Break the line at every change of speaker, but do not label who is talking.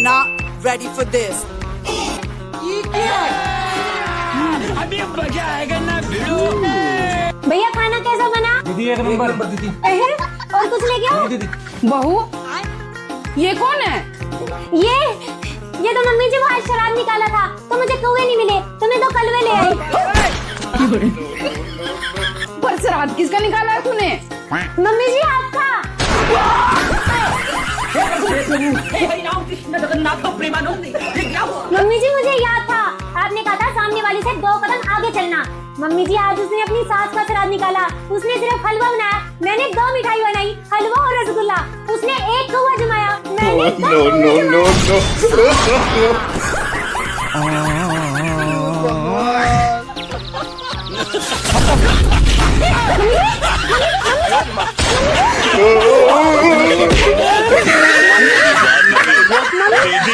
not ready for this.
अभी मजा आएगा ना भिड़ो।
भैया खाना कैसा बना?
दीदी एक नंबर दीदी।
और कुछ लेके आओ।
दीदी
बहू, ये कौन है?
ये तो मम्मी जी वो आज शराब निकाला था तो मुझे कौवे नहीं मिले तो मैं 2 कलवे ले आई।
पर श्राद्ध किसका निकाला है तूने?
मम्मी जी आपका। मम्मी जी मुझे याद था आपने कहा था सामने वाली से 2 कदम आगे चलना। मम्मी जी आज उसने अपनी सास का श्राद्ध निकाला। उसने सिर्फ हलवा बनाया, मैंने 2 मिठाई बनाई, हलवा और रसगुल्ला। उसने 1 कौवा जमाया, मैंने 2 कौवे जमाए।
No, no, no.